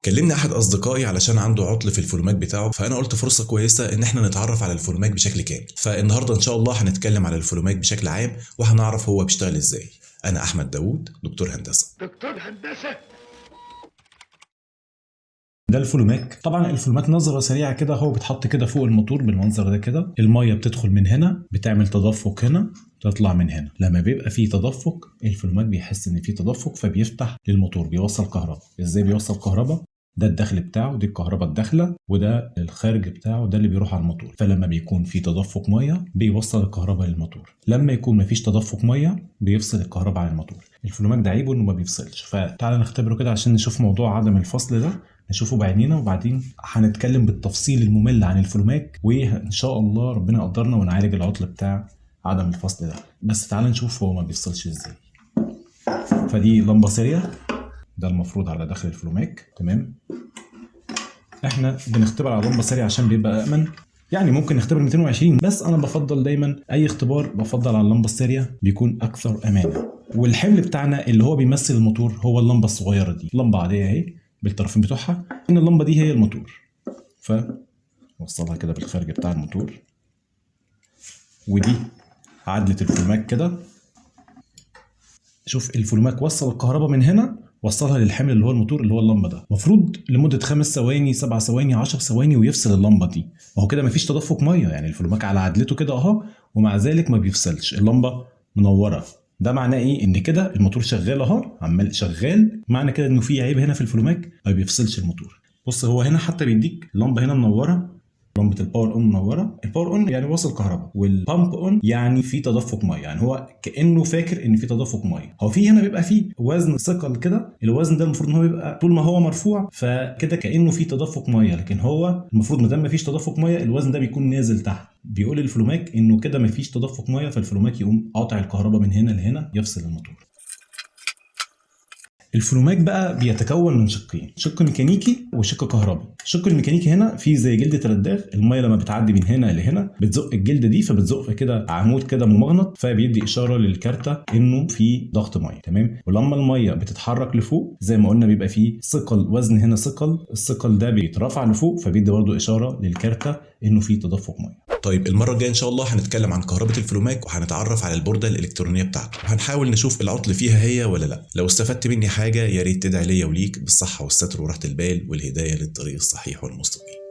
كلمني احد اصدقائي علشان عنده عطل في الفولومات بتاعه، فانا قلت فرصه كويسه ان احنا نتعرف على الفولومات بشكل كامل. فالنهارده ان شاء الله هنتكلم على الفولومات بشكل عام وهنعرف هو بيشتغل ازاي. انا احمد داوود، دكتور هندسه. ده الفولوماك. طبعا الفولوماك نظره سريعه كده، هو بيتحط كده فوق الموتور بالمنظر ده كده. الميه بتدخل من هنا، بتعمل تدفق هنا، تطلع من هنا. لما بيبقى فيه تدفق الفولوماك بيحس ان فيه تدفق فبيفتح للموتور، بيوصل كهرباء. ازاي بيوصل كهرباء؟ ده الدخل بتاعه، دي الكهرباء الداخله، وده الخارج بتاعه، ده اللي بيروح على الموتور. فلما بيكون في تدفق ميه بيوصل الكهرباء للموتور، لما يكون مفيش تدفق ميه بيفصل الكهرباء عن الموتور. الفولوماك ده عيبه انه ما بيفصلش. فتعالى نختبره كده عشان نشوف موضوع عدم الفصل ده، نشوفه بعينينا، وبعدين هنتكلم بالتفصيل الممل عن الفولوماك، وان شاء الله ربنا يقدرنا ونعالج العطل بتاع عدم الفصل ده. بس تعالى نشوف هو ما بيفصلش ازاي. فدي لمبه سيريا، ده المفروض على داخل الفولوماك. تمام، احنا بنختبر على لمبه سيريا عشان بيبقى امن. يعني ممكن نختبر 220، بس انا بفضل دايما اي اختبار بفضل على اللمبه السيريا، بيكون اكثر امانه. والحمل بتاعنا اللي هو بيمثل الموتور هو اللمبه الصغيره دي، لمبه عاديه اهي بالطرفين بتوعها، ان اللمبه دي هي الموتور. فوصلها كده بالخارج بتاع الموتور، ودي عدلة الفولوماك كده. شوف الفولوماك وصل الكهرباء من هنا، وصلها للحمل اللي هو الموتور اللي هو اللمبه ده. المفروض لمده 5 ثواني 7 ثواني 10 ثواني ويفصل اللمبه دي. وهو كده مفيش تدفق ميه، يعني الفولوماك على عدلته كده اهو، ومع ذلك ما بيفصلش، اللمبه منوره. ده معناه ايه؟ ان كده الموتور شغال اهو، عمال شغال. معنى كده انه في عيب هنا في الفولوماك، ما بيفصلش الموتور. بص هو هنا حتى بيديك اللمبه هنا منوره، لمبه الباور اون منوره. الباور اون يعني واصل كهرباء، والبامب اون يعني في تدفق ميه، يعني هو كانه فاكر ان في تدفق ميه. هو في هنا بيبقى فيه وزن ثقل كده، الوزن ده المفروض ان هو بيبقى طول ما هو مرفوع فكده كانه في تدفق ميه، لكن هو المفروض ما دام ما فيش تدفق ميه الوزن ده بيكون نازل تحت. بيقول الفولوماك انه كده ما فيش تدفق ميه، فالفولوماك يقوم قاطع الكهرباء من هنا لهنا، يفصل الموتور. الفولوماك بقى بيتكون من شقين، شق ميكانيكي وشق كهربي. الشق الميكانيكي هنا فيه زي جلدة رداغ، الميه لما بتعدي من هنا لهنا بتزق الجلدة دي، فبتزق كده عمود كده ممغنط، فبيدي اشاره للكارتة انه في ضغط ميه. تمام، ولما الميه بتتحرك لفوق زي ما قلنا بيبقى فيه ثقل، وزن هنا ثقل، الثقل ده بيترفع لفوق فبيدي برضه اشاره للكارتة انه في تدفق ميه. طيب المره الجايه ان شاء الله هنتكلم عن كهرباء الفولوماك، وهنتعرف على البورده الالكترونيه بتاعته، وهنحاول نشوف العطل فيها هي ولا لا. لو استفدت مني حاجه يا ريت تدعي ليا وليك بالصحه والستر وراحه البال والهدايه للطريق الصحيح والمستقيم.